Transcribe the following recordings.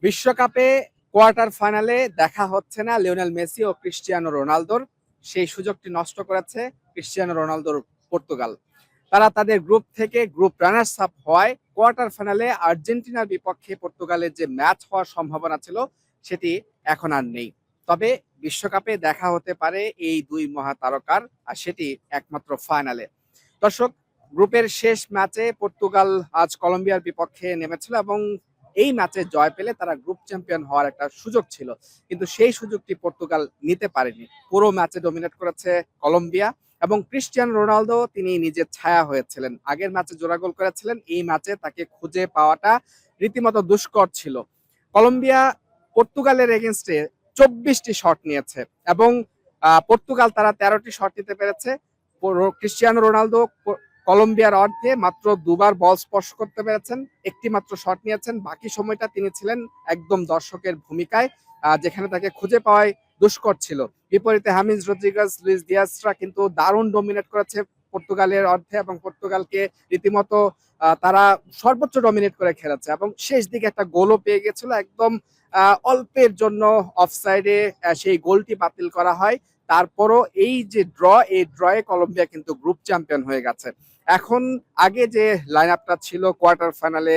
বিশ্বকাপে কোয়ার্টার ফাইনালে দেখা হচ্ছে না লিওনেল মেসি ও ক্রিস্টিয়ানো রোনালদোর। সেই সুযোগটি নষ্ট করেছে ক্রিস্টিয়ানো রোনালদোর পর্তুগাল। তারা তাদের গ্রুপ থেকে গ্রুপ রানার্স আপ হওয়ায় কোয়ার্টার ফাইনালে আর্জেন্টিনার বিপক্ষে পর্তুগালের যে ম্যাচ হওয়ার সম্ভাবনা ছিল সেটি এখন আর নেই। তবে বিশ্বকাপে দেখা হতে পারে এই দুই মহাতারকার, আর সেটি একমাত্র ফাইনালে। দর্শক, গ্রুপের শেষ ম্যাচে পর্তুগাল আজ কলম্বিয়ার বিপক্ষে নেমেছিল এবং এই ম্যাচে জয় পেলে তারা গ্রুপ চ্যাম্পিয়ন হওয়ার একটা সুযোগ ছিল, কিন্তু সেই সুযোগটি পর্তুগাল নিতে পারেনি। পুরো ম্যাচে ডমিনেট করেছে কলম্বিয়া এবং ক্রিস্টিয়ানো রোনালদো তিনি নিজের ছায়া হয়েছিলেন। আগের ম্যাচে জোড়া গোল করেছিলেন, এই ম্যাচে তাকে খুঁজে পাওয়াটা রীতিমতো দুষ্কর ছিল। কলম্বিয়া পর্তুগালের এগেনস্টে 24টি শট নিয়েছে এবং পর্তুগাল তারা 13টি শট নিতে পেরেছে। ক্রিস্টিয়ানো রোনালদো কলম্বিয়ার অর্ধে মাত্র দুবার বল স্পর্শ করতে পেরেছেন, একটি মাত্র শট নিয়েছেন। বাকি সময়টা তিনি ছিলেন একদম দর্শকের ভূমিকায়, যেখানে তাকে খুঁজে পাওয়াই দুষ্কর ছিল। বিপরীতে হামিজ রদ্রিগেজ, লুইস দিয়াসরা কিন্তু দারুণ ডমিনেট করেছে পর্তুগালের অর্ধে এবং পর্তুগালকে রীতিমতো তারা সর্বোচ্চ ডমিনেট করে খেলেছে এবং শেষ দিকে একটা গোলও পেয়ে গেছিল। একদম অল্পের জন্য অফসাইডে সেই গোলটি বাতিল করা হয়। তারপরও এই যে এই ড্রয়ে কলম্বিয়া কিন্তু গ্রুপ চ্যাম্পিয়ন হয়ে গেছে। এখন আগে যে লাইন আপটা ছিল কোয়ার্টার ফাইনালে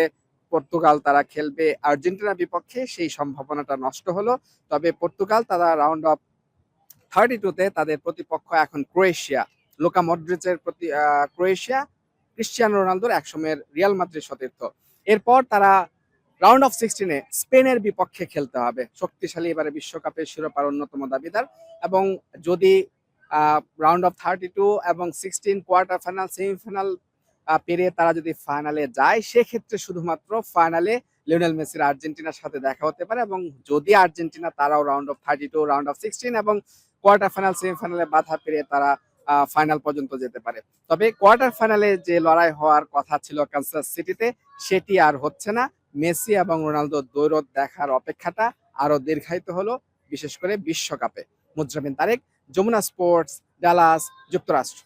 পর্তুগাল তারা খেলবে আর্জেন্টিনার বিপক্ষে, সেই সম্ভাবনাটা নষ্ট হলো। তবে পর্তুগাল তারা রাউন্ড অফ 32-তে তাদের প্রতিপক্ষ এখন ক্রোয়েশিয়া। লুকা মডরিচের প্রতি ক্রোয়েশিয়া, ক্রিস্টিয়ানো রোনালদোর একসময়ের রিয়াল মাদ্রিদ সতীর্থ। এরপর তারা রাউন্ড অফ 16-এ স্পেনের বিপক্ষে খেলতে হবে, শক্তিশালী এবারে বিশ্বকাপের শিরোপার অন্যতম দাবিদার। এবং যদি রাউন্ড অফ 32 এবং 16 কোয়ার্টার ফাইনাল, সেমিফাইনাল পেরিয়ে তারা যদি ফাইনালে যায়, সেক্ষেত্রে শুধুমাত্র ফাইনালে লিওনেল মেসির আর্জেন্টিনার সাথে দেখা হতে পারে। এবং যদি আর্জেন্টিনা তারাও রাউন্ড অফ 32, রাউন্ড অফ 16 এবং কোয়ার্টার ফাইনাল, সেমিফাইনালে বাধা পেরিয়ে তারা ফাইনাল পর্যন্ত যেতে পারে। তবে কোয়ার্টার ফাইনালে যে লড়াই হওয়ার কথা ছিল কানসাস সিটিতে, সেটি আর হচ্ছে না। মেসি এবং রোনালদোর দ্বৈরথ দেখার অপেক্ষাটা আরো দীর্ঘায়িত হলো, বিশেষ করে বিশ্বকাপে। মুজরাবিন তারেক, যমুনা স্পোর্টস, ডালাস, যুক্তরাষ্ট্র।